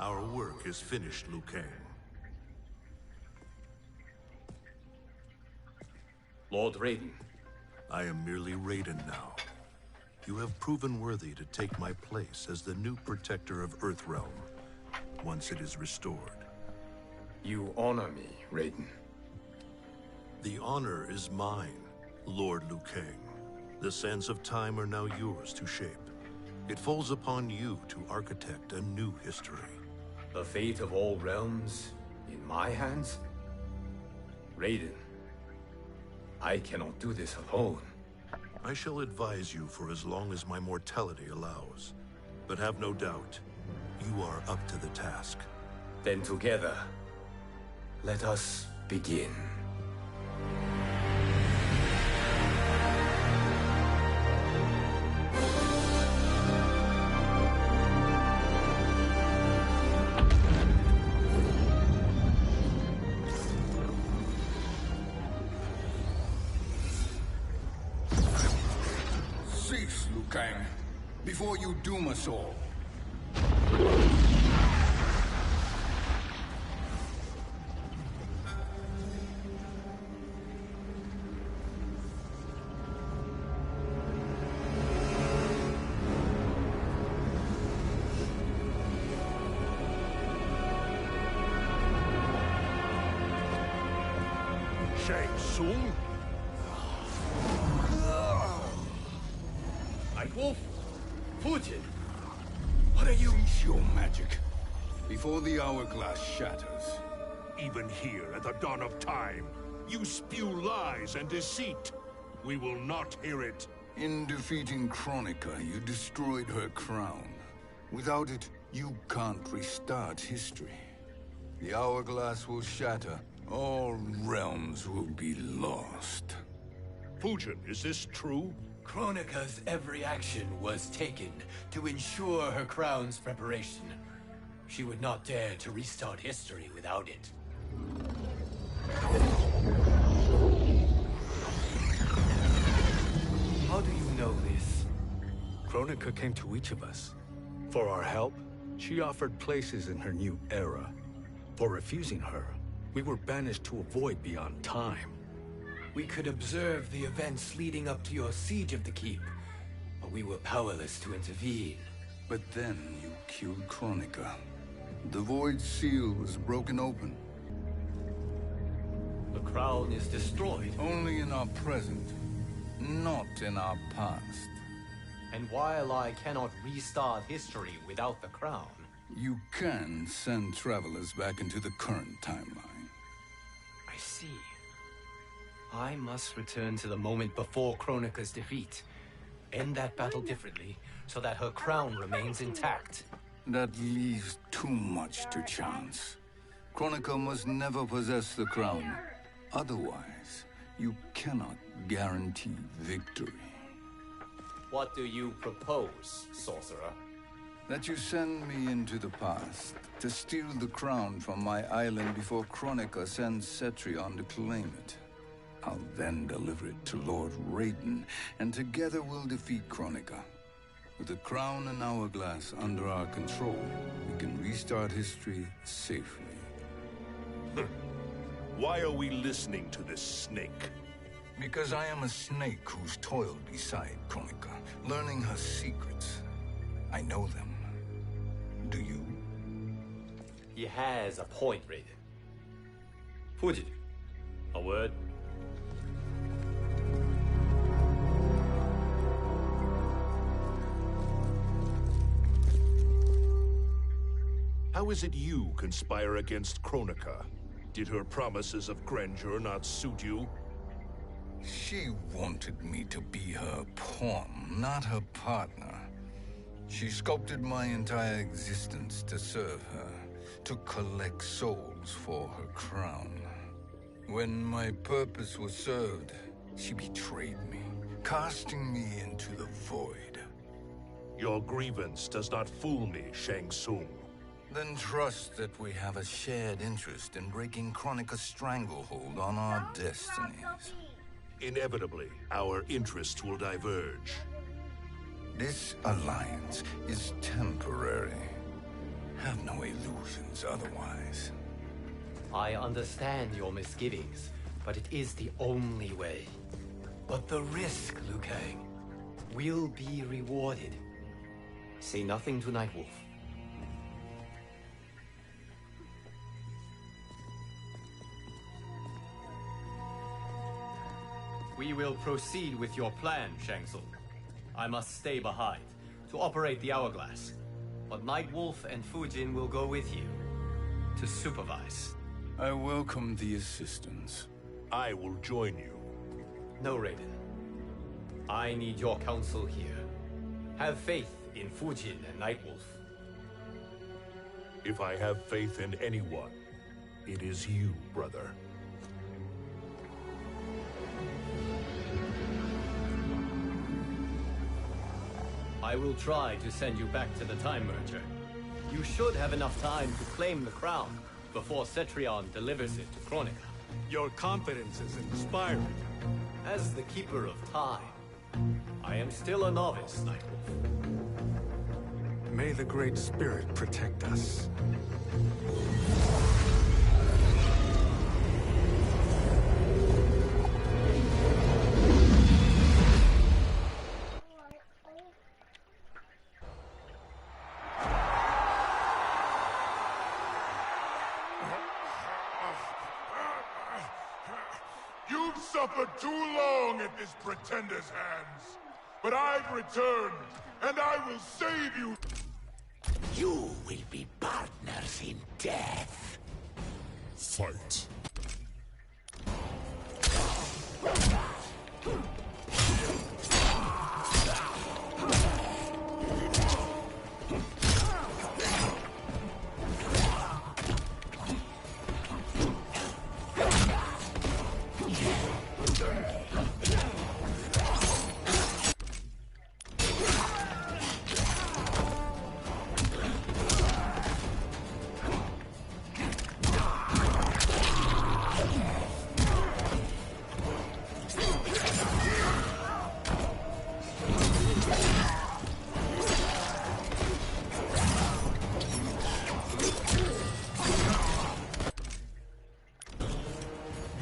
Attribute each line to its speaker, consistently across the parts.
Speaker 1: Our work is finished, Liu Kang.
Speaker 2: Lord Raiden.
Speaker 1: I am merely Raiden now. You have proven worthy to take my place as the new protector of Earthrealm, once it is restored.
Speaker 2: You honor me, Raiden.
Speaker 1: The honor is mine, Lord Liu Kang. The sands of time are now yours to shape. It falls upon you to architect a new history.
Speaker 2: The fate of all realms in my hands? Raiden, I cannot do this alone.
Speaker 1: I shall advise you for as long as my mortality allows. But have no doubt, you are up to the task.
Speaker 2: Then together, let us begin.
Speaker 3: Cease, Liu Kang, before you doom us all.
Speaker 1: Shang Tsung?
Speaker 2: Nightwolf? Fujin? What are you?
Speaker 3: Cease your magic, before the hourglass shatters.
Speaker 4: Even here at the dawn of time, you spew lies and deceit. We will not hear it.
Speaker 3: In defeating Kronika, you destroyed her crown. Without it, you can't restart history. The hourglass will shatter. All realms will be lost.
Speaker 4: Fujin, is this true?
Speaker 2: Kronika's every action was taken to ensure her crown's preparation. She would not dare to restart history without it. How do you know this?
Speaker 5: Kronika came to each of us. For our help, she offered places in her new era. For refusing her, we were banished to a void beyond time.
Speaker 2: We could observe the events leading up to your siege of the keep, but we were powerless to intervene.
Speaker 3: But then you killed Kronika. The void seal was broken open.
Speaker 2: The crown is destroyed.
Speaker 3: Only in our present, not in our past.
Speaker 2: And while I cannot restart history without the crown,
Speaker 3: You can send travelers back into the current timeline.
Speaker 2: I see. I must return to the moment before Kronika's defeat. End that battle differently, so that her crown remains intact.
Speaker 3: That leaves too much to chance. Kronika must never possess the crown. Otherwise, you cannot guarantee victory.
Speaker 2: What do you propose, sorcerer?
Speaker 3: That you send me into the past to steal the crown from my island before Kronika sends Cetrion to claim it. I'll then deliver it to Lord Raiden, and together we'll defeat Kronika. With the crown and hourglass under our control, we can restart history safely.
Speaker 4: Why are we listening to this snake?
Speaker 3: Because I am a snake who's toiled beside Kronika, learning her secrets. I know them. Do you?
Speaker 2: He has a point, Raiden. Fujin, a word?
Speaker 4: How is it you conspire against Kronika? Did her promises of grandeur not suit you?
Speaker 3: She wanted me to be her pawn, not her partner. She sculpted my entire existence to serve her, to collect souls for her crown. When my purpose was served, she betrayed me, casting me into the void.
Speaker 4: Your grievance does not fool me, Shang Tsung.
Speaker 3: Then trust that we have a shared interest in breaking Kronika's stranglehold on our destinies.
Speaker 4: Inevitably, our interests will diverge.
Speaker 3: This alliance is temporary. Have no illusions otherwise.
Speaker 2: I understand your misgivings, but it is the only way. But the risk, Liu Kang, will be rewarded. Say nothing to Nightwolf. We will proceed with your plan, Shang Tsung. I must stay behind to operate the hourglass. But Nightwolf and Fujin will go with you to supervise.
Speaker 3: I welcome the assistance.
Speaker 4: I will join you.
Speaker 2: No, Raiden. I need your counsel here. Have faith in Fujin and Nightwolf.
Speaker 4: If I have faith in anyone, it is you, brother.
Speaker 2: I will try to send you back to the Time Merger. You should have enough time to claim the crown before Cetrion delivers it to Kronika.
Speaker 5: Your confidence is inspiring.
Speaker 2: As the Keeper of Time, I am still a novice, Nightwolf.
Speaker 5: May the Great Spirit protect us.
Speaker 4: You've suffered too long at this pretender's hands. But I've returned, and I will save you!
Speaker 6: You will be partners in death.
Speaker 4: Fight.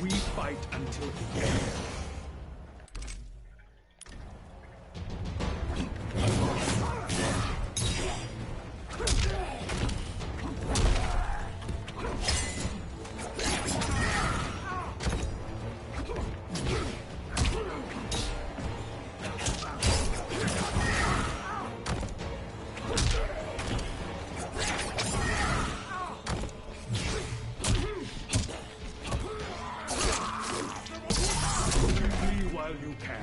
Speaker 5: We fight until the end. While you can.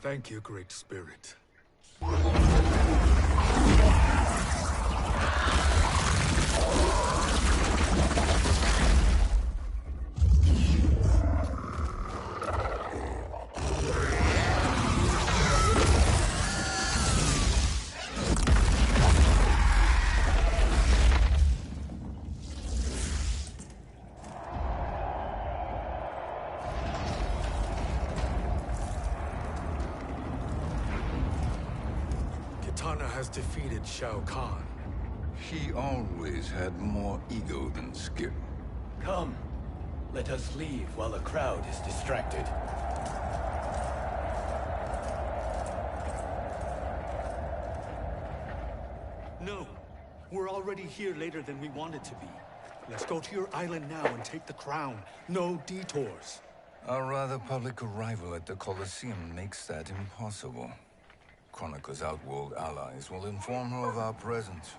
Speaker 5: Thank you, Great Spirit. Kitana has defeated Shao Kahn.
Speaker 3: He always had more ego than skill.
Speaker 2: Come, let us leave while the crowd is distracted.
Speaker 5: No, we're already here later than we wanted to be. Let's go to your island now and take the crown. No detours.
Speaker 3: Our rather public arrival at the Colosseum makes that impossible. Kronika's outworld allies will inform her of our presence.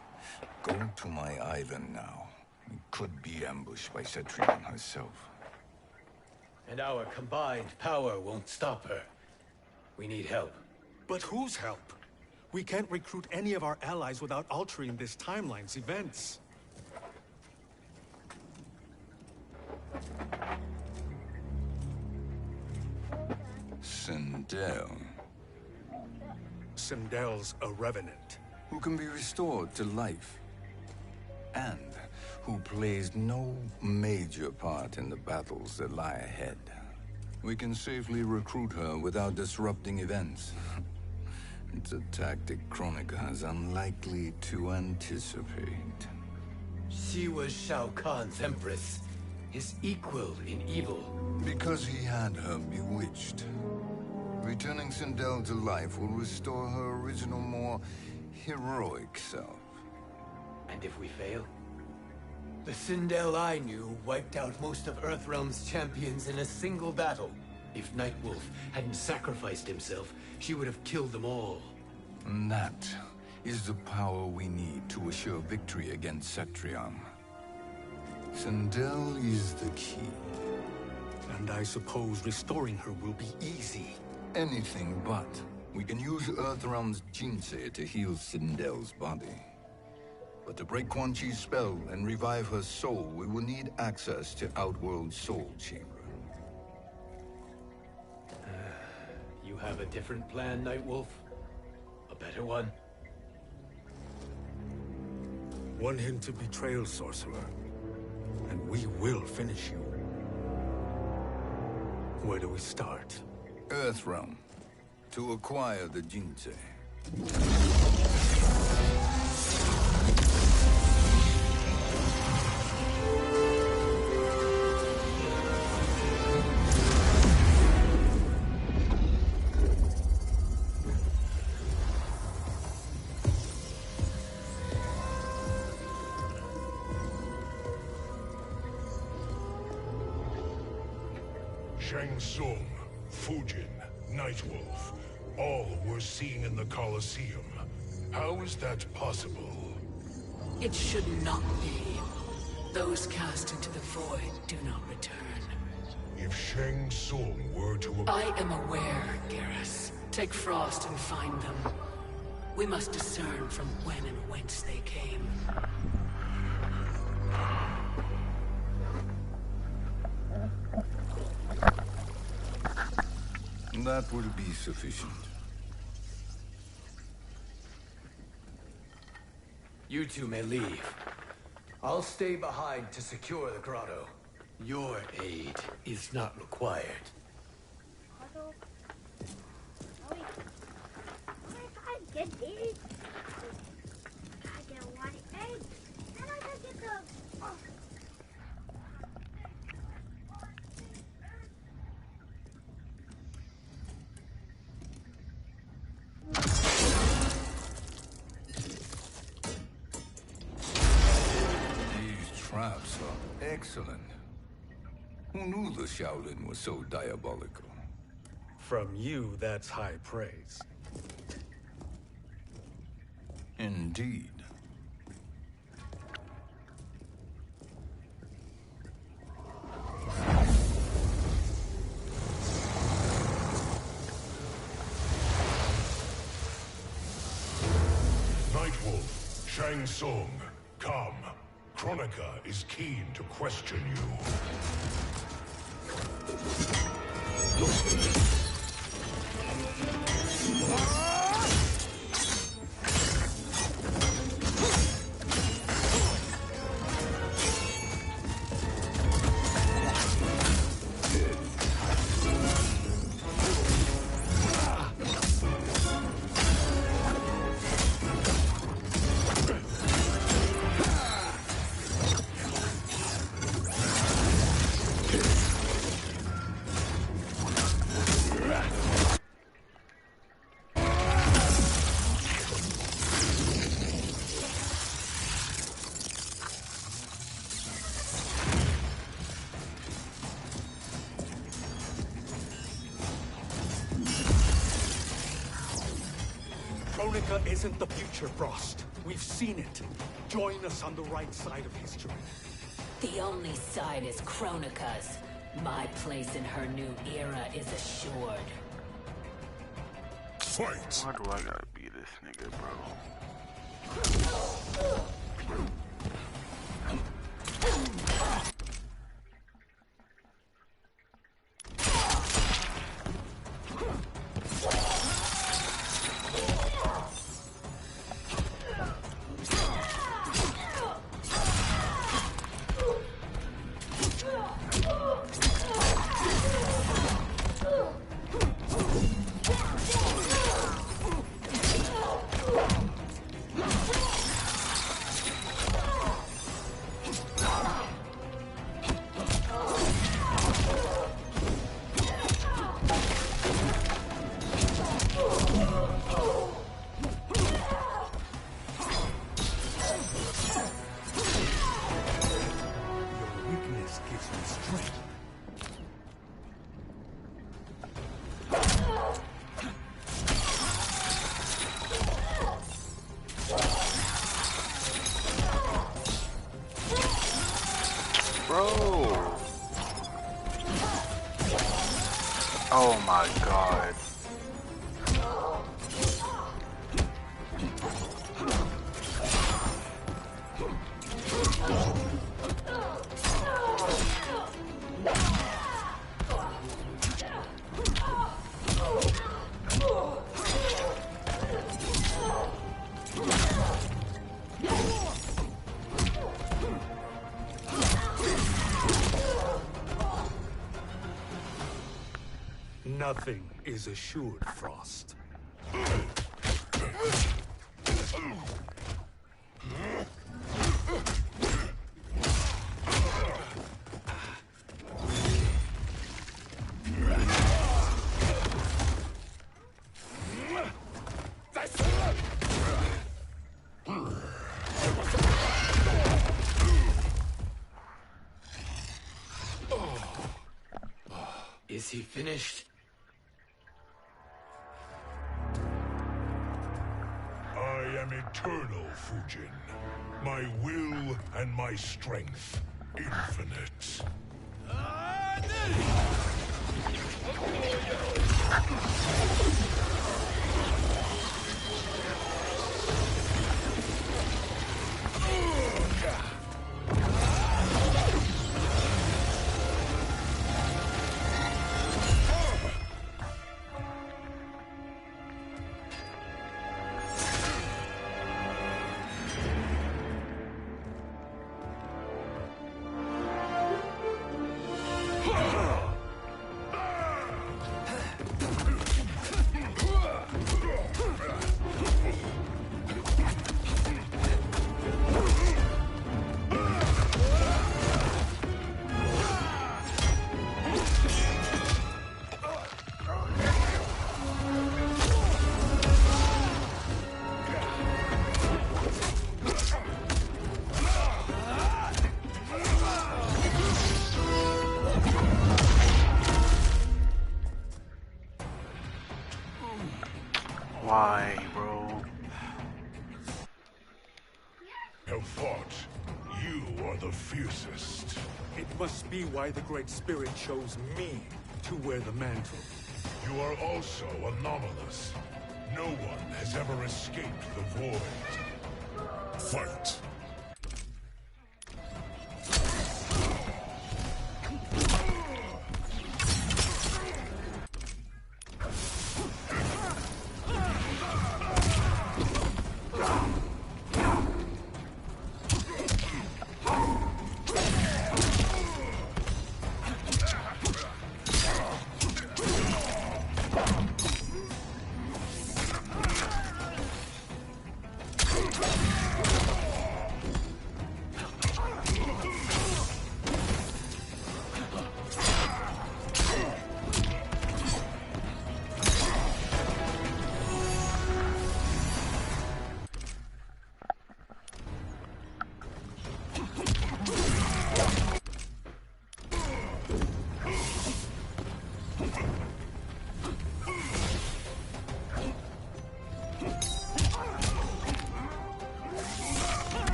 Speaker 3: Go to my island now. We could be ambushed by Cetrion herself.
Speaker 2: And our combined power won't stop her. We need help.
Speaker 5: But whose help? We can't recruit any of our allies without altering this timeline's events.
Speaker 3: Sindel.
Speaker 5: Sindel's a revenant.
Speaker 3: Who can be restored to life. And who plays no major part in the battles that lie ahead. We can safely recruit her without disrupting events. It's a tactic Kronika is unlikely to anticipate.
Speaker 2: She was Shao Kahn's empress, his equal in evil.
Speaker 3: Because he had her bewitched. Returning Sindel to life will restore her original, more heroic self.
Speaker 2: And if we fail? The Sindel I knew wiped out most of Earthrealm's champions in a single battle. If Nightwolf hadn't sacrificed himself, she would have killed them all.
Speaker 3: And that is the power we need to assure victory against Cetrion. Sindel is the key.
Speaker 5: And I suppose restoring her will be easy.
Speaker 3: Anything but. We can use Earthrealm's Jinsei to heal Sindel's body. But to break Quan Chi's spell and revive her soul, we will need access to Outworld's Soul Chamber.
Speaker 2: You have a different plan, Nightwolf? A better one?
Speaker 5: One hint of betrayal, Sorcerer, and we will finish you. Where do we start?
Speaker 3: Earthrealm. To acquire the Jinsei.
Speaker 4: Shang Tsung, Fujin, Nightwolf, all were seen in the Colosseum. How is that possible?
Speaker 7: It should not be. Those cast into the void do not return.
Speaker 4: If Shang Tsung were to...
Speaker 7: I am aware, Garrus. Take Frost and find them. We must discern from when and whence they came.
Speaker 3: That will be sufficient.
Speaker 2: You two may leave. I'll stay behind to secure the grotto. Your aid is not required.
Speaker 3: Traps are excellent. Who knew the Shaolin was so diabolical?
Speaker 5: From you, that's high praise.
Speaker 3: Indeed.
Speaker 4: Nightwolf, Shang Tsung, come. Kronika is keen to question you.
Speaker 5: Kronika isn't the future, Frost. We've seen it. Join us on the right side of history.
Speaker 7: The only side is Kronika's. My place in her new era is assured.
Speaker 4: Fight!
Speaker 8: Why do I gotta be this nigga, bro? Oh my god.
Speaker 5: Nothing is assured, Frost.
Speaker 2: Is he finished?
Speaker 4: I am eternal, Fujin. My will and my strength, infinite.
Speaker 8: Why, bro?
Speaker 4: Have fought. You are the fiercest.
Speaker 5: It must be why the Great Spirit chose me to wear the mantle.
Speaker 4: You are also anomalous. No one has ever escaped the void. Fight!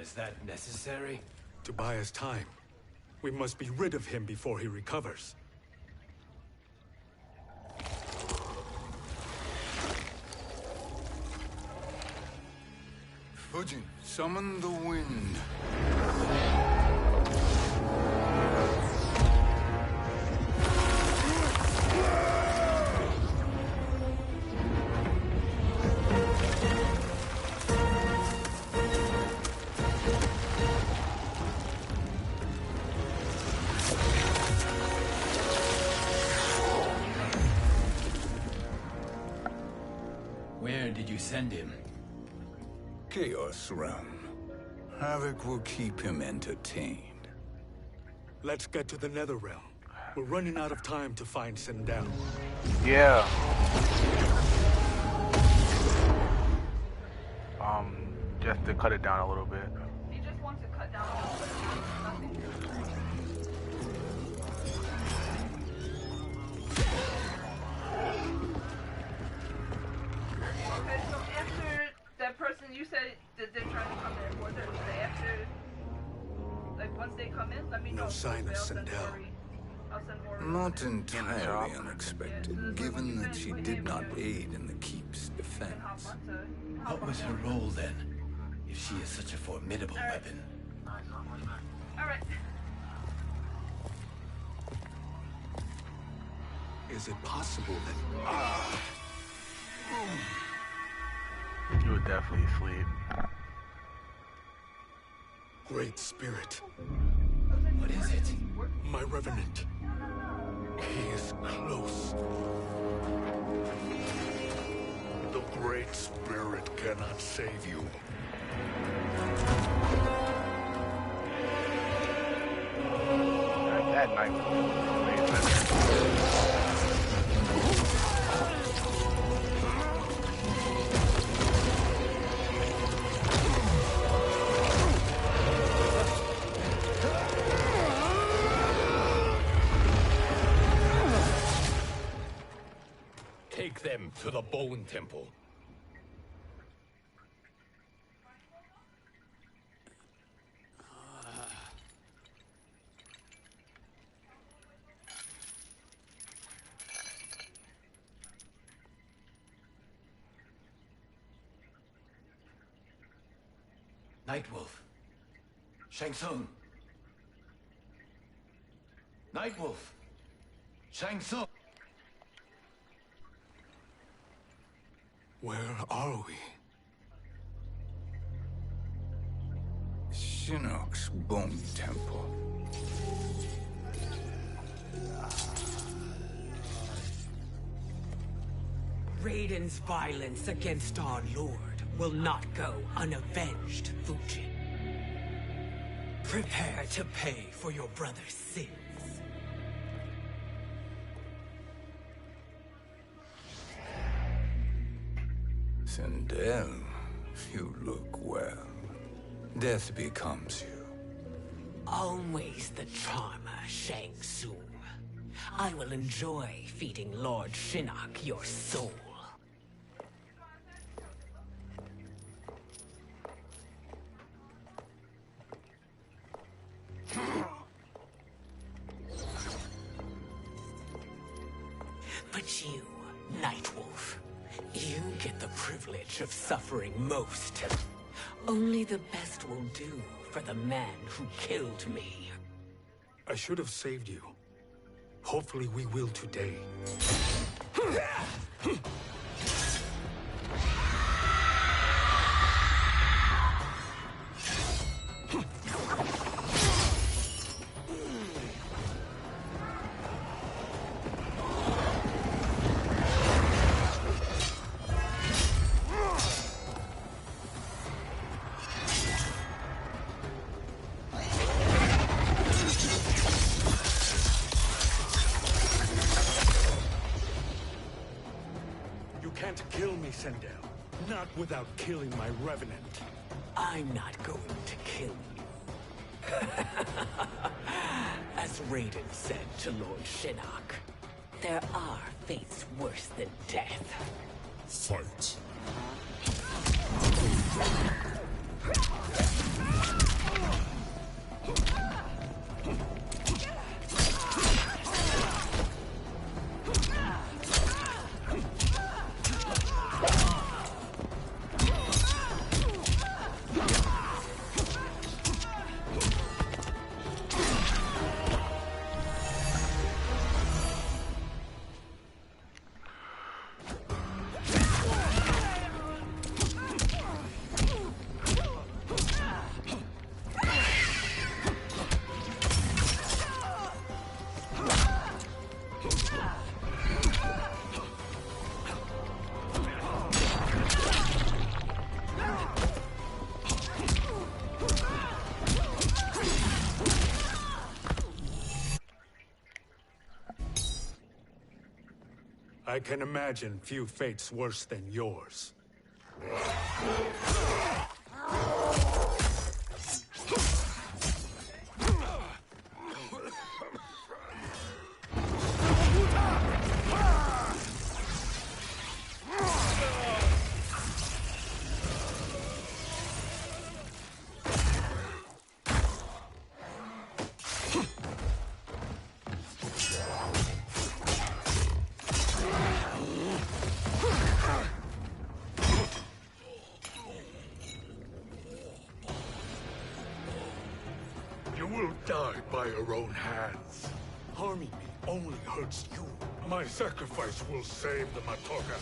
Speaker 2: Was that necessary?
Speaker 5: To buy us time. We must be rid of him before he recovers.
Speaker 3: Fujin, summon the wind.
Speaker 2: Where did you send him?
Speaker 3: Chaos Realm. Havoc will keep him entertained.
Speaker 5: Let's get to the Netherrealm. We're running out of time to find Sindel.
Speaker 8: Yeah. Just to cut it down a little bit.
Speaker 9: He just wants to cut down a little bit. Nothing. Okay, so after that person you said that they're trying to come in, was it after, like once they come in, let me know.
Speaker 5: No sign of Sindel.
Speaker 9: I'll send more.
Speaker 3: Not entirely unexpected, given that she did not aid in the Keep's defense.
Speaker 2: What was her role then? If she is such a formidable weapon.
Speaker 9: Alright.
Speaker 5: Is it possible that...
Speaker 8: You would definitely sleep.
Speaker 5: Great Spirit.
Speaker 2: What is it?
Speaker 5: My Revenant. He is close.
Speaker 4: The Great Spirit cannot save you.
Speaker 8: That night was amazing.
Speaker 2: Take them to the Bone Temple. Nightwolf. Shang Tsung. Nightwolf. Shang Tsung.
Speaker 5: Where are we?
Speaker 3: Shinnok's Bone Temple.
Speaker 7: Raiden's violence against our Lord will not go unavenged, Fujin. Prepare to pay for your brother's sins.
Speaker 3: Sindel, you look well. Death becomes you.
Speaker 7: Always the charmer, Shang Tsung. I will enjoy feeding Lord Shinnok your soul. But you, Nightwolf, you get the privilege of suffering most. Only the best will do for the man who killed me.
Speaker 5: I should have saved you. Hopefully we will today. Sindel, not without killing my Revenant.
Speaker 7: I'm not going to kill you. As Raiden said to Lord Shinnok, there are fates worse than death.
Speaker 4: Fight.
Speaker 5: I can imagine few fates worse than yours.
Speaker 4: You will die by your own hands.
Speaker 5: Harming me only hurts you.
Speaker 4: My sacrifice will save the Matoka.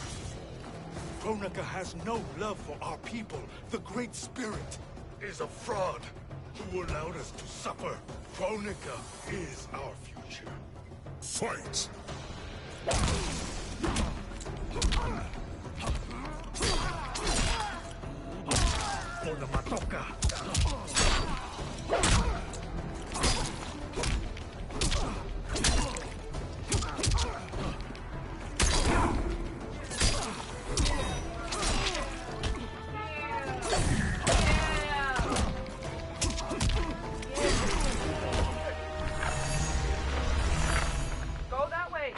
Speaker 5: Kronika has no love for our people. The Great Spirit
Speaker 4: Is a fraud who allowed us to suffer. Kronika is our future. Fight!
Speaker 5: for the Matoka.
Speaker 9: Go that way.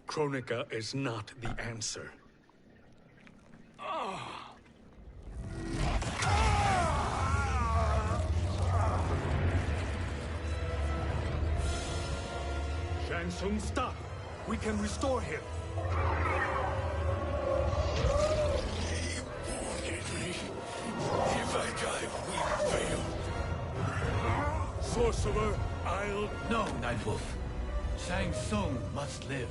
Speaker 5: Kronika is not the answer. Shang Tsung, stop! We can restore him.
Speaker 4: If I die, we fail.
Speaker 5: Sorcerer, I'll...
Speaker 2: No, Nightwolf. Shang Tsung must live.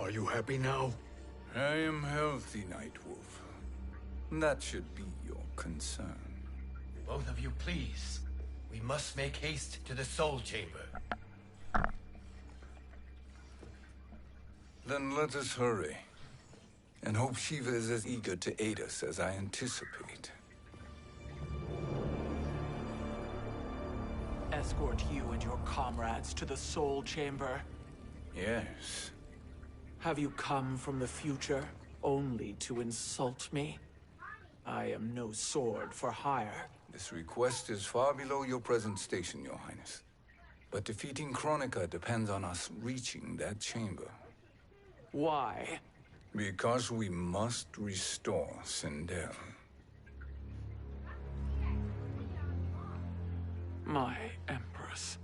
Speaker 5: Are you happy now?
Speaker 3: I am healthy, Nightwolf. That should be your concern.
Speaker 2: Both of you, please. We must make haste to the Soul Chamber.
Speaker 3: Then let us hurry. And hope Shiva is as eager to aid us as I anticipate.
Speaker 10: Escort you and your comrades to the Soul Chamber.
Speaker 3: Yes.
Speaker 10: Have you come from the future only to insult me? I am no sword for hire.
Speaker 3: This request is far below your present station, Your Highness. But defeating Kronika depends on us reaching that chamber.
Speaker 10: Why?
Speaker 3: Because we must restore Sindel.
Speaker 10: My Empress.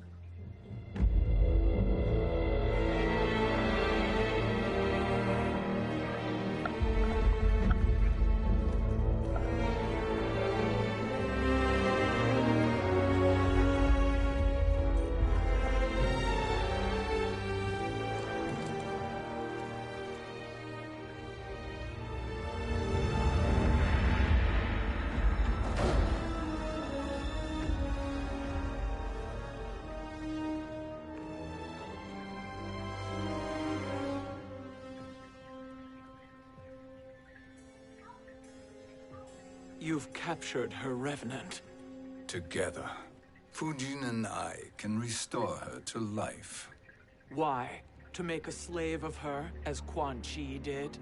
Speaker 10: You've captured her revenant.
Speaker 3: Together, Fujin and I can restore her to life.
Speaker 10: Why? To make a slave of her, as Quan Chi did?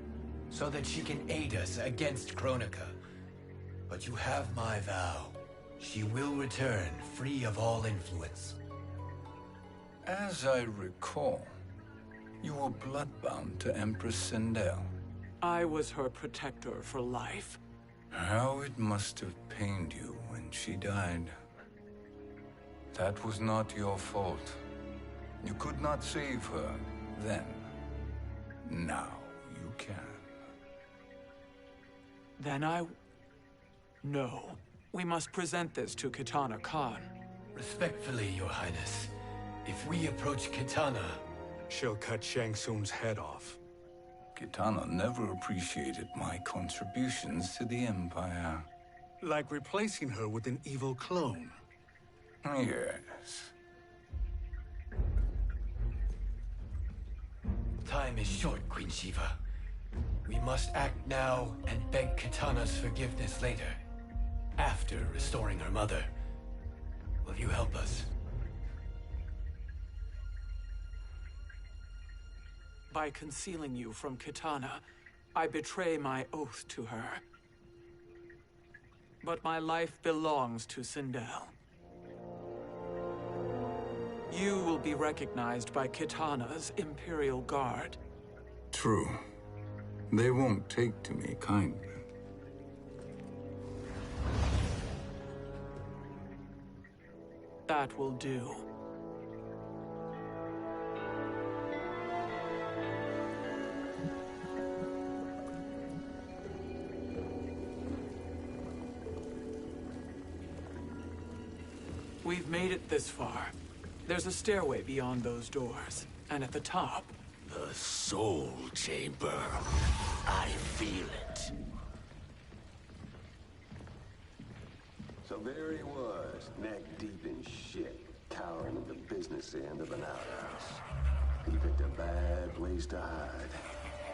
Speaker 2: So that she can aid us against Kronika. But you have my vow. She will return free of all influence.
Speaker 3: As I recall, You were bloodbound to Empress Sindel.
Speaker 10: I was her protector for life.
Speaker 3: How it must have pained you when she died. That was not your fault. You could not save her then. Now you can.
Speaker 10: Then No. We must present this to Kitana Khan.
Speaker 2: Respectfully, Your Highness, if we approach Kitana...
Speaker 5: She'll cut Shang Tsung's head off.
Speaker 3: Kitana never appreciated my contributions to the Empire.
Speaker 5: Like replacing her with an evil clone.
Speaker 3: Yes.
Speaker 2: Time is short, Queen Shiva. We must act now and beg Kitana's forgiveness later. After restoring her mother. Will you help us?
Speaker 10: By concealing you from Kitana, I betray my oath to her. But my life belongs to Sindel. You will be recognized by Kitana's Imperial Guard.
Speaker 3: True. They won't take to me kindly.
Speaker 10: That will do. We've made it this far. There's a stairway beyond those doors, and at the top...
Speaker 6: The Soul Chamber. I feel it.
Speaker 11: So there he was, neck deep in shit, cowering at the business end of an outhouse. He picked a bad place to hide,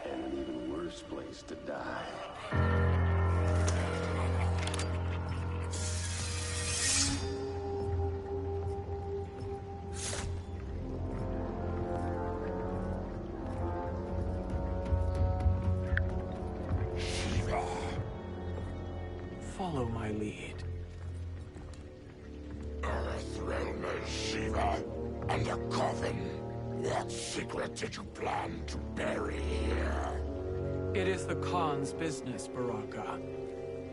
Speaker 11: and an even worse place to die.
Speaker 10: Follow my lead.
Speaker 6: Earthrealmer Shiva, and a coffin. What secret did you plan to bury here?
Speaker 10: It is the Khan's business, Baraka.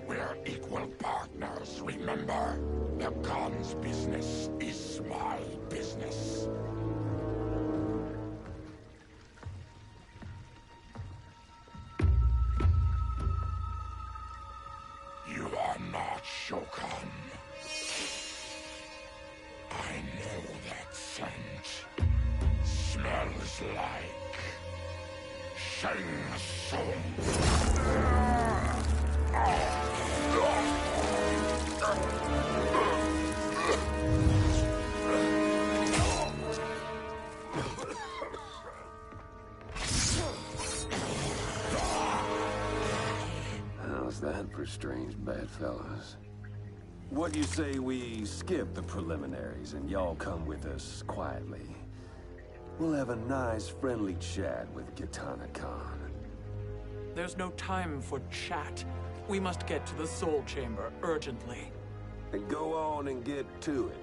Speaker 6: We're equal partners, remember? The Khan's business is my business. You are not Shokan. I know that scent. Smells like Shang Tsung.
Speaker 11: How's that for strange bedfellows? What do you say we skip the preliminaries and y'all come with us quietly? We'll have a nice, friendly chat with Kitana Khan.
Speaker 10: There's no time for chat. We must get to the Soul Chamber urgently.
Speaker 11: And go on and get to it.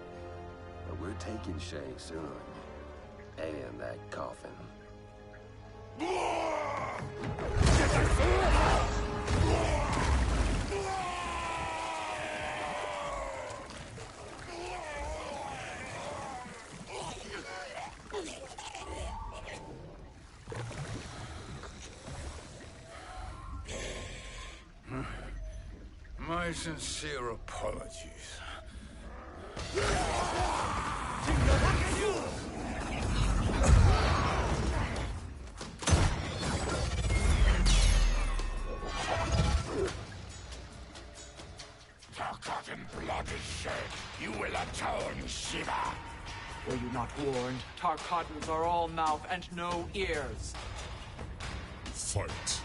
Speaker 11: But we're taking Shang Tsung. And that coffin.
Speaker 3: My sincere apologies.
Speaker 6: Tarkatan blood is shed. You will atone, Shiva.
Speaker 10: Were you not warned? Tarkatans are all mouth and no ears.
Speaker 4: Fight.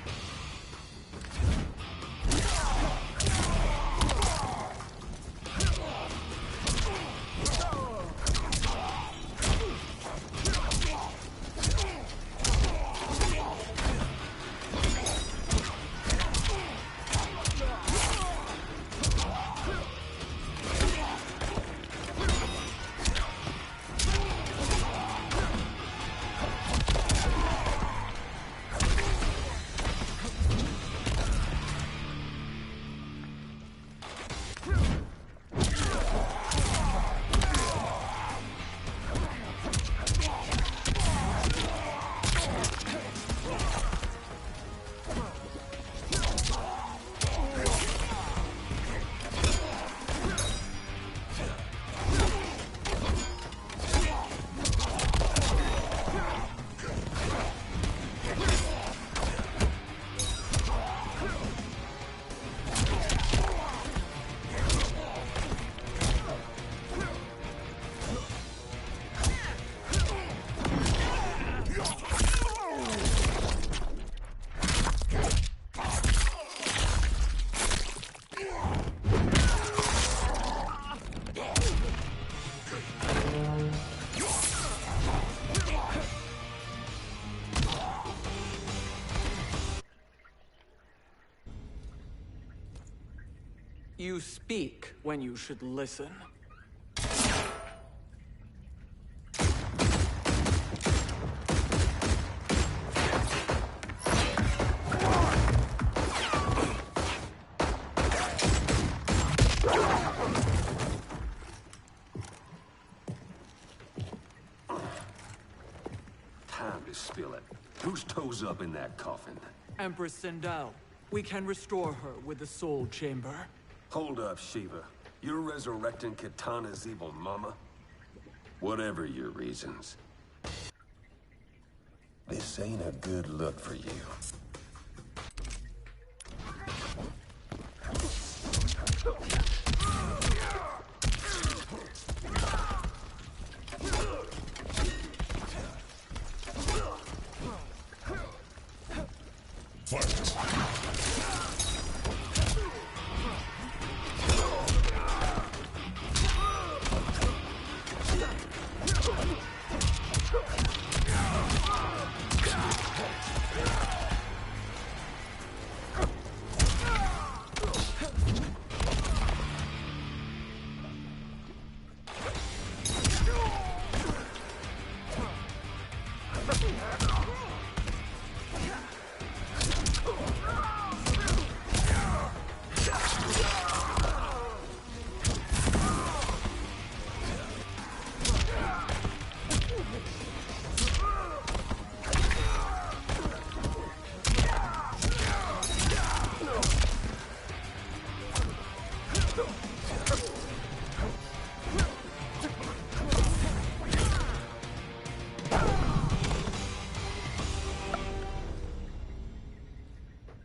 Speaker 10: You speak when you should listen.
Speaker 11: Time to spill it. Whose toes up in that coffin?
Speaker 10: Empress Sindel. We can restore her with the Soul Chamber.
Speaker 11: Hold up, Shiva. You're resurrecting Kitana's evil mama? Whatever your reasons. This ain't a good look for you.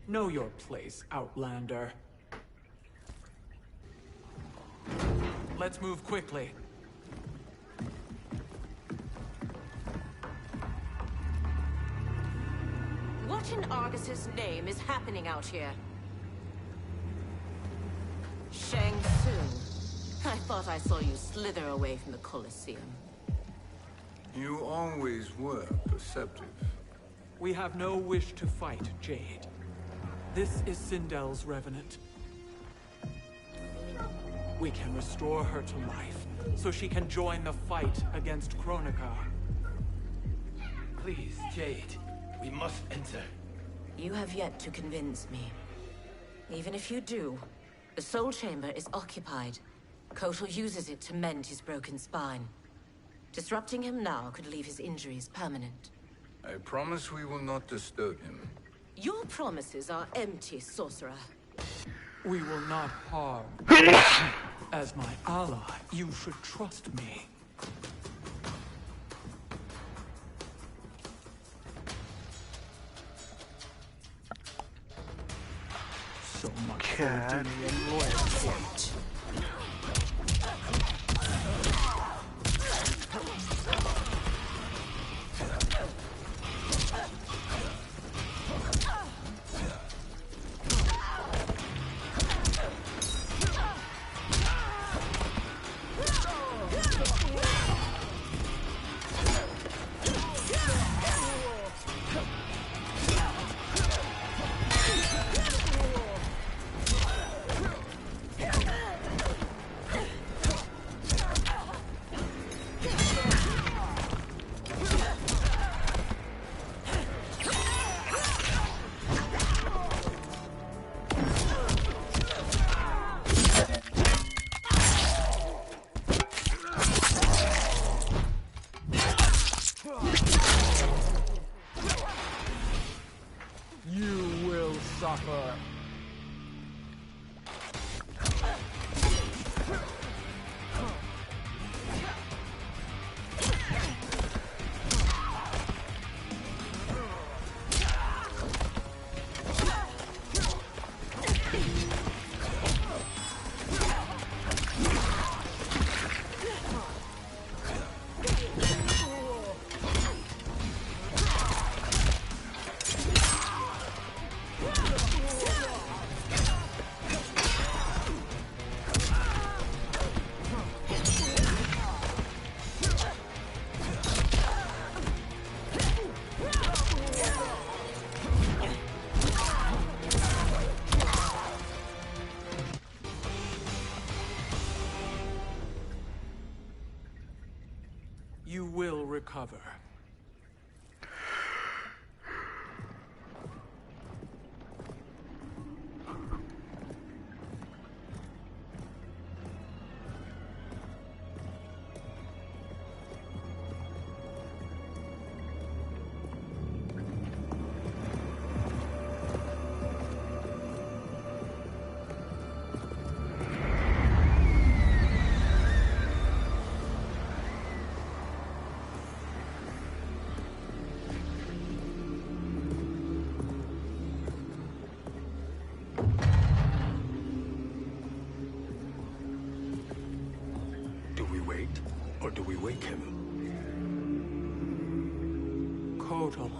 Speaker 10: Know your place, Outlander. Let's move quickly.
Speaker 12: What in Argus's name is happening out here? Shang Tsung. I thought I saw you slither away from the Colosseum.
Speaker 3: You always were perceptive.
Speaker 10: We have no wish to fight, Jade. This is Sindel's Revenant. We can restore her to life, so she can join the fight against Kronika.
Speaker 2: Please, Jade. We must enter.
Speaker 12: You have yet to convince me. Even if you do, the Soul Chamber is occupied. Kotal uses it to mend his broken spine. Disrupting him now could leave his injuries permanent.
Speaker 3: I promise we will not disturb him.
Speaker 12: Your promises are empty, sorcerer.
Speaker 10: We will not harm. As my ally, you should trust me. So much for duty and loyalty. You will recover.
Speaker 5: Or do we wake him?
Speaker 10: Kotal.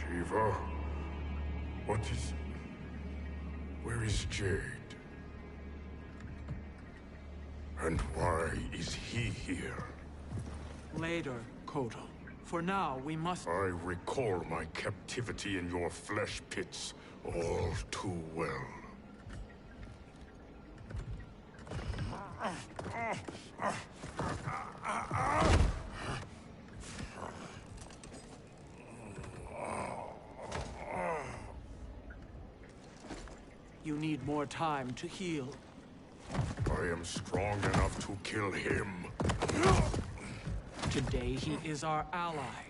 Speaker 4: Shiva? What is... Where is Jade? And why is he here?
Speaker 10: Later, Kotal. For now, we must...
Speaker 4: I recall my captivity in your flesh pits all too well.
Speaker 10: You need more time to heal.
Speaker 4: I am strong enough to kill him.
Speaker 10: Today he is our ally.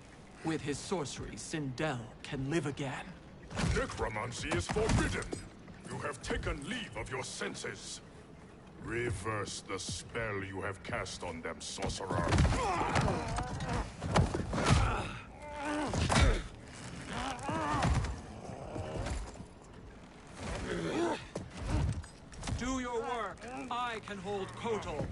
Speaker 10: With his sorcery, Sindel can live again.
Speaker 4: Necromancy is forbidden. You have taken leave of your senses. Reverse the spell you have cast on them, sorcerer.
Speaker 10: Do your work. I can hold Kotal.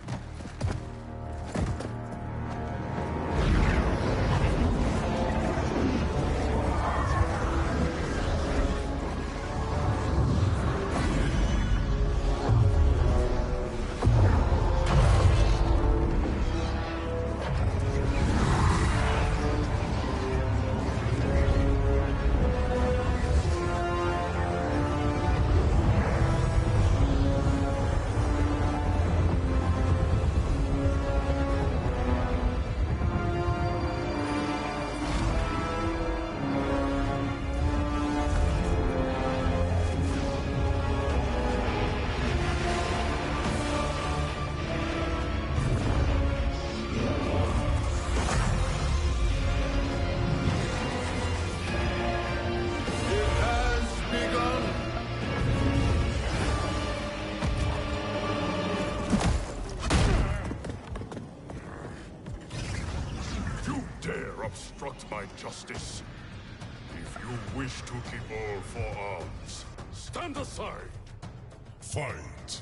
Speaker 4: Obstruct my justice. If you wish to keep all four arms, stand aside. Fight.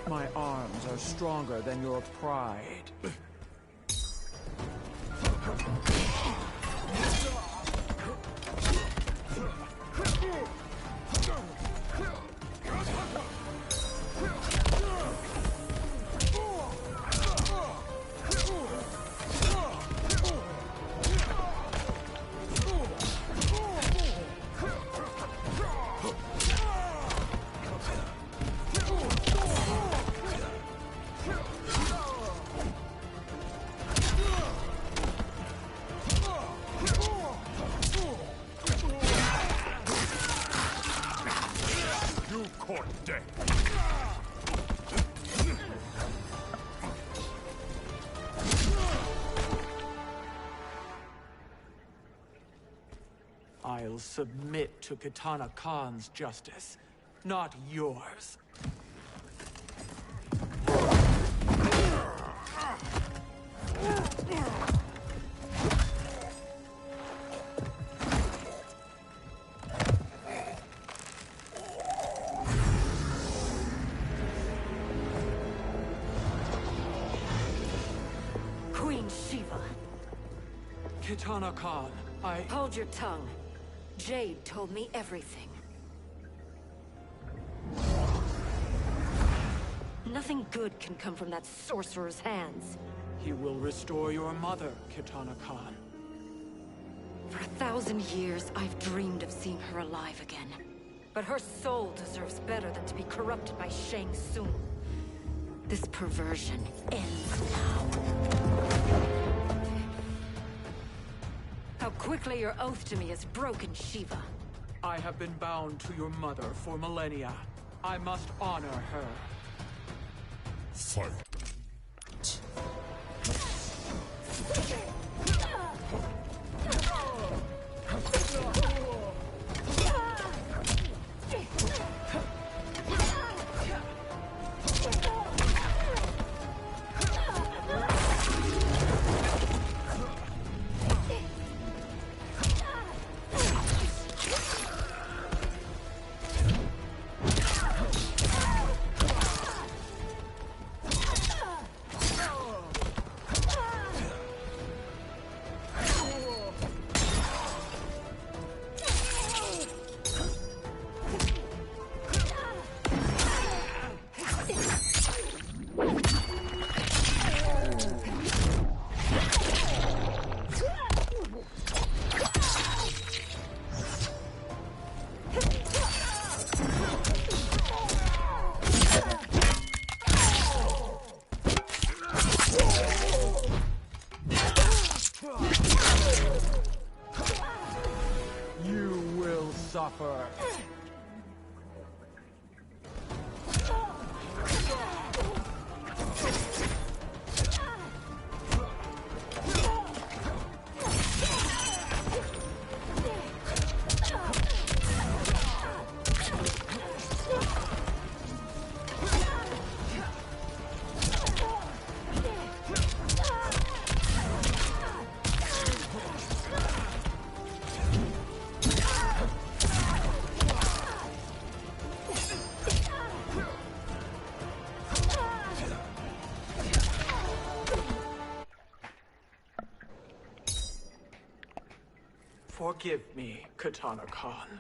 Speaker 10: My arms are stronger than your pride. will submit to Kitana Khan's justice, not yours.
Speaker 12: Queen Shiva.
Speaker 10: Kitana Khan,
Speaker 12: Hold your tongue. Jade told me everything. Nothing good can come from that sorcerer's hands.
Speaker 10: He will restore your mother, Kitana Khan.
Speaker 12: For 1,000 years, I've dreamed of seeing her alive again. But her soul deserves better than to be corrupted by Shang Tsung. This perversion ends now. How quickly your oath to me is broken, Shiva.
Speaker 10: I have been bound to your mother for millennia. I must honor her.
Speaker 4: Fight.
Speaker 10: Suffer. Forgive me, Kitana Khan.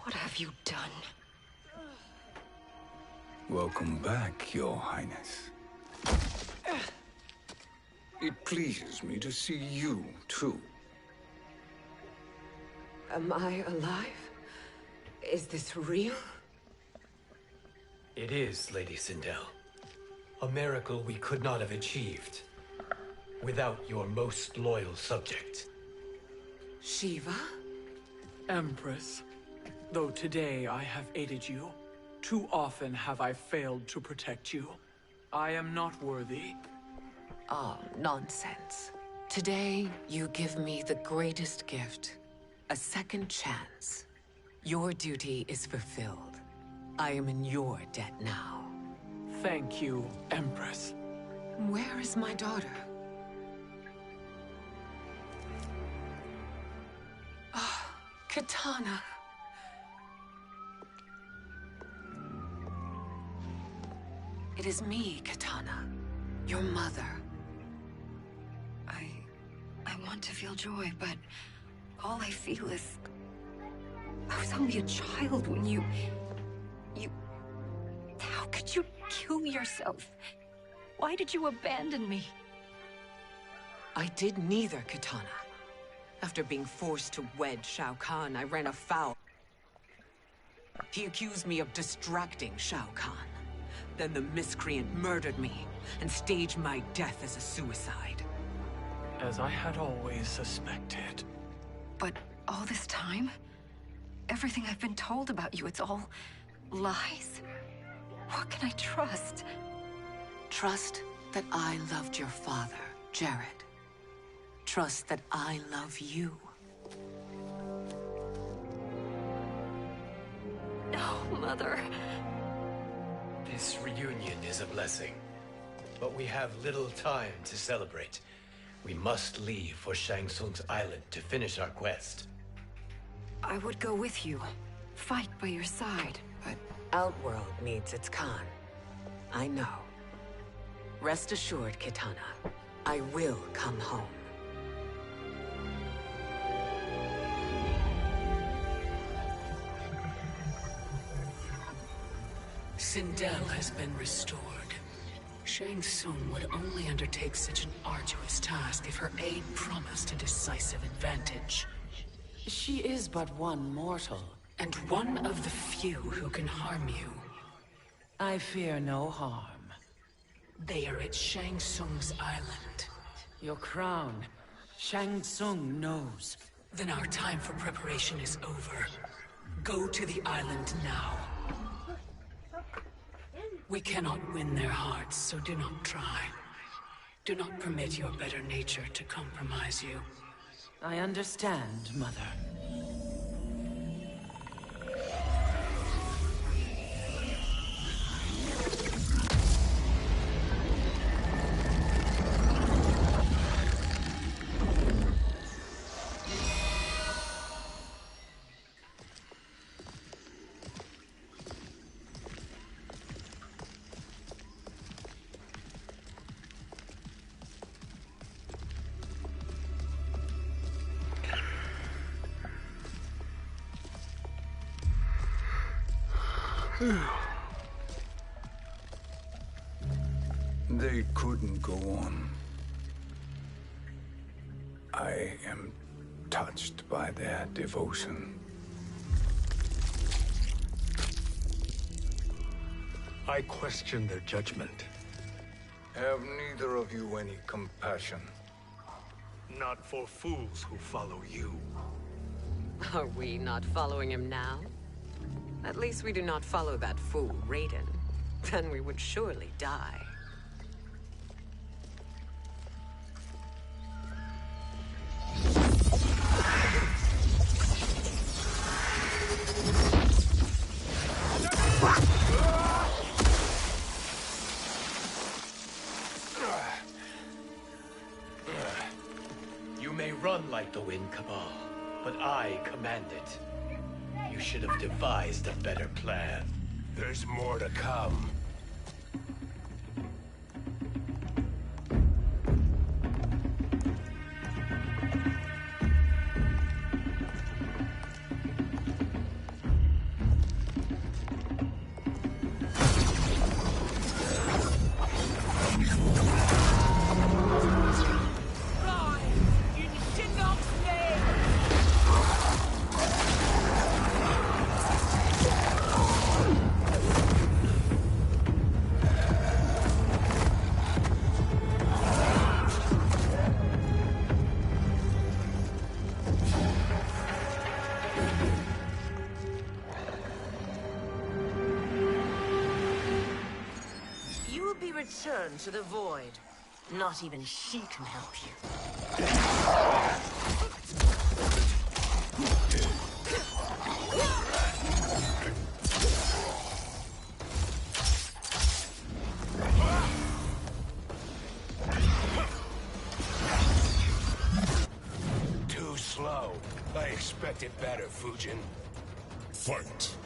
Speaker 12: What have you done?
Speaker 3: Welcome back, Your Highness. It pleases me to see you, too.
Speaker 12: Am I alive? Is this real?
Speaker 2: It is, Lady Sindel. A miracle we could not have achieved without your most loyal subject.
Speaker 12: Shiva?
Speaker 10: Empress, though today I have aided you, too often have I failed to protect you. I am not worthy.
Speaker 7: Oh, nonsense. Today, you give me the greatest gift. A second chance. Your duty is fulfilled. I am in your debt now.
Speaker 10: Thank you, Empress.
Speaker 7: Where is my daughter? Ah, Kitana.
Speaker 13: It is me, Katana. Your mother. I want to feel joy, but all I feel is... I was only a child when you... How could you kill yourself? Why did you abandon me?
Speaker 7: I did neither, Katana. After being forced to wed Shao Kahn, I ran afoul. He accused me of distracting Shao Kahn. Then the miscreant murdered me and staged my death as a suicide.
Speaker 10: As I had always suspected.
Speaker 13: But all this time? Everything I've been told about you, it's all lies? What can I trust?
Speaker 7: Trust that I loved your father, Jared. Trust that I love you.
Speaker 13: No, Mother.
Speaker 2: This reunion is a blessing, but we have little time to celebrate. We must leave for Shang Tsung's island to finish our quest.
Speaker 13: I would go with you, fight by your side, but...
Speaker 7: Outworld needs its Khan. I know. Rest assured, Kitana. I will come home.
Speaker 10: Sindel has been restored. Shang Tsung would only undertake such an arduous task if her aid promised a decisive advantage. She is but one mortal, and one of the few who can harm you.
Speaker 14: I fear no harm.
Speaker 10: They are at Shang Tsung's island.
Speaker 14: Your crown, Shang Tsung knows.
Speaker 10: Then our time for preparation is over. Go to the island now. We cannot win their hearts, so do not try. Do not permit your better nature to compromise you.
Speaker 14: I understand, Mother.
Speaker 3: They couldn't go on. I am touched by their devotion.
Speaker 5: I question their judgment.
Speaker 3: Have neither of you any compassion?
Speaker 5: Not for fools who follow you.
Speaker 7: Are we not following him now? At least we do not follow that fool, Raiden. Then we would surely die.
Speaker 2: You may run like the wind, Cabal, but I command it. You should have devised a better plan.
Speaker 4: There's more to come.
Speaker 12: Return to the void. Not even she can help you.
Speaker 4: Too slow. I expected better, Fujin. Fight.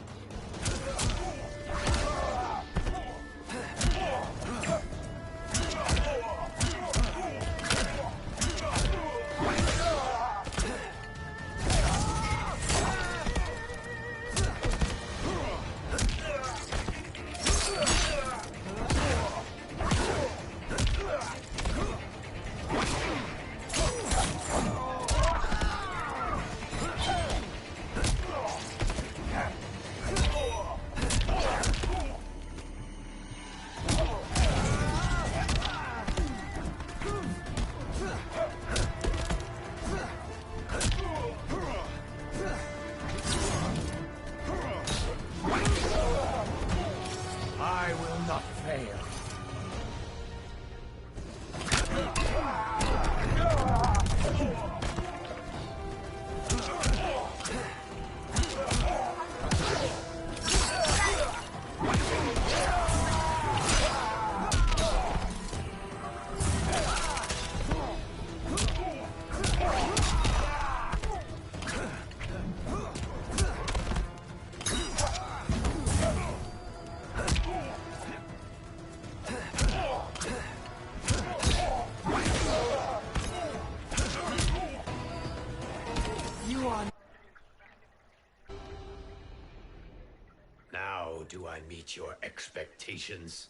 Speaker 2: do I meet your expectations?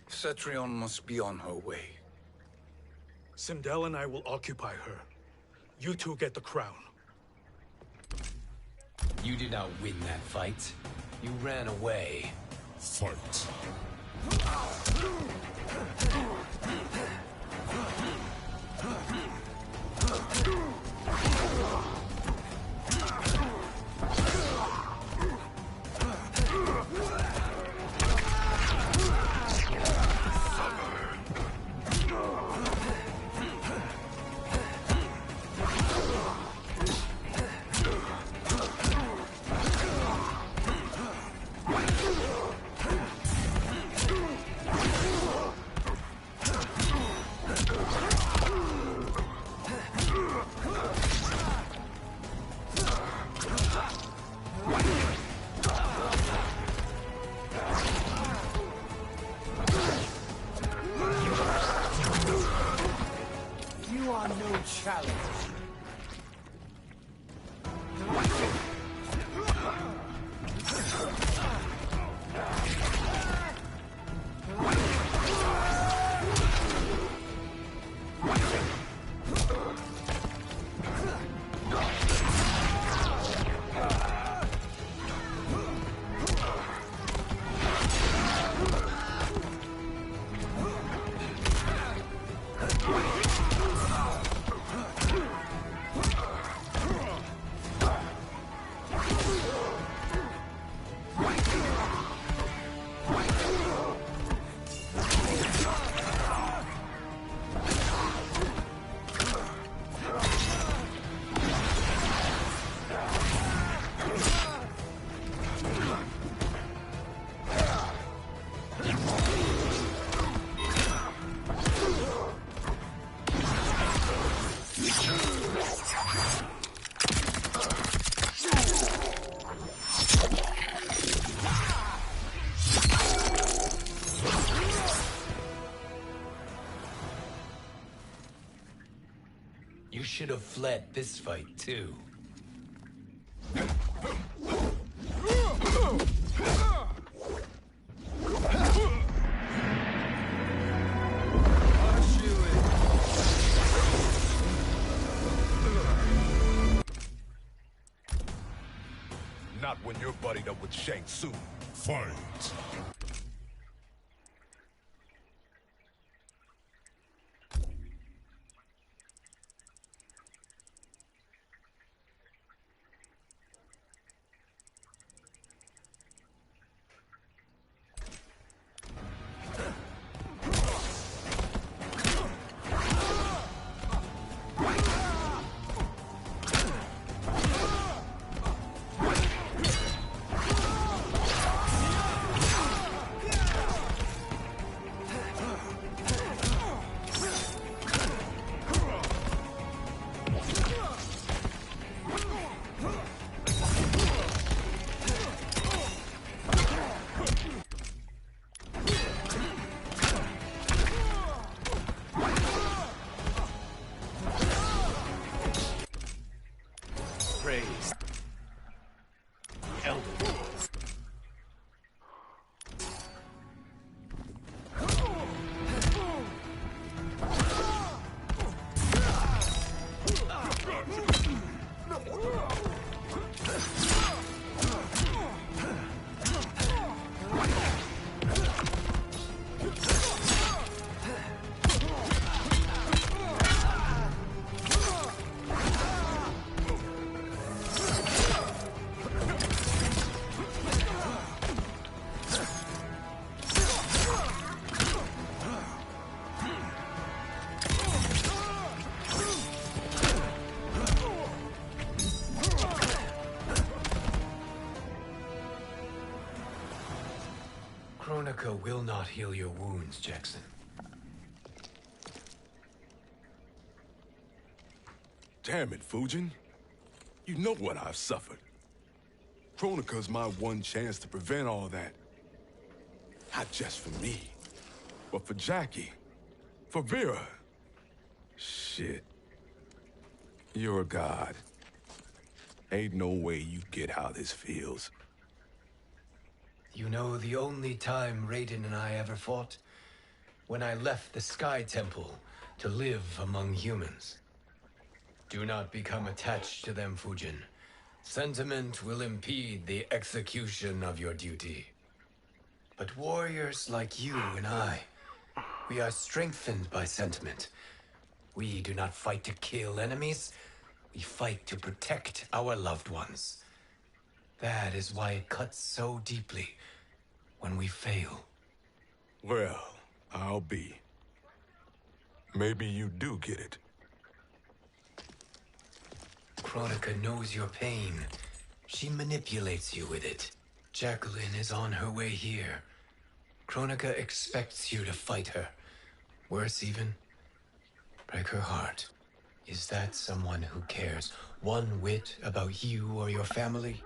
Speaker 3: Cetrion must be on her way.
Speaker 5: Sindel and I will occupy her. You two get the crown.
Speaker 2: You did not win that fight. You ran away.
Speaker 4: Fight.
Speaker 2: You should have fled this fight, too.
Speaker 4: Not when you're buddied up with Shang Tsung. Fight.
Speaker 2: Praise. Elder. Kronika will not heal your wounds, Jackson.
Speaker 4: Damn it, Fujin. You know what I've suffered. Kronika's my one chance to prevent all that. Not just for me, but for Jackie, for Vera.
Speaker 6: Shit. You're a god. Ain't no way you get how this feels.
Speaker 2: You know the only time Raiden and I ever fought? When I left the Sky Temple to live among humans. Do not become attached to them, Fujin. Sentiment will impede the execution of your duty. But warriors like you and I, we are strengthened by sentiment. We do not fight to kill enemies. We fight to protect our loved ones. That is why it cuts so deeply when we fail.
Speaker 6: Well, I'll be. Maybe you do get it.
Speaker 2: Kronika knows your pain. She manipulates you with it. Jacqueline is on her way here. Kronika expects you to fight her. Worse even, break her heart. Is that someone who cares one whit about you or your family?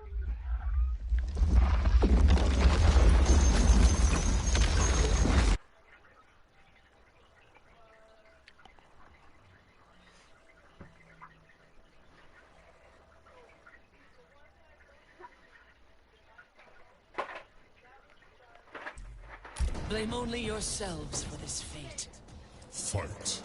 Speaker 14: Blame only yourselves for this fate.
Speaker 4: Fight.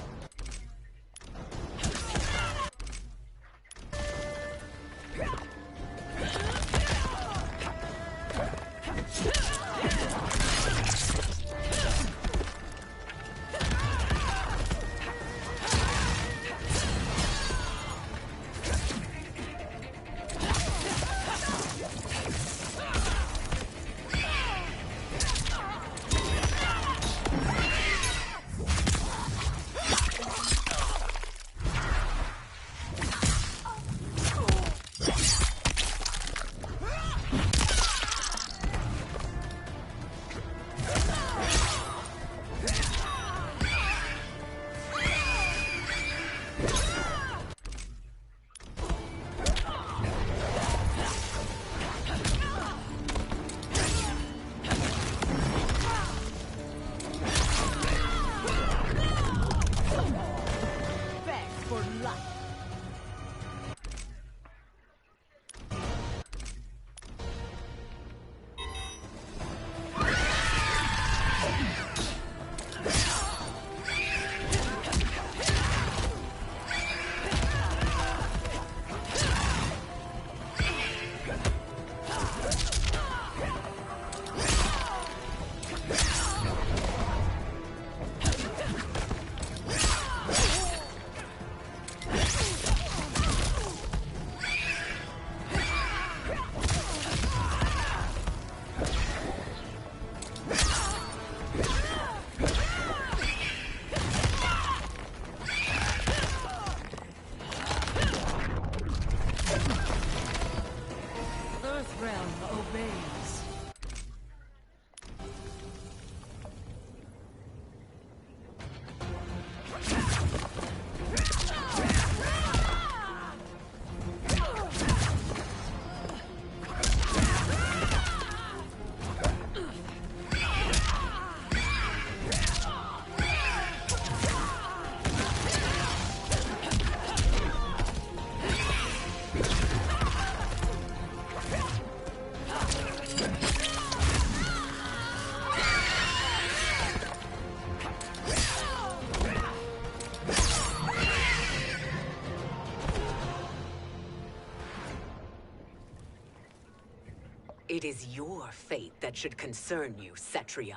Speaker 7: It is your fate that should concern you, Cetrion.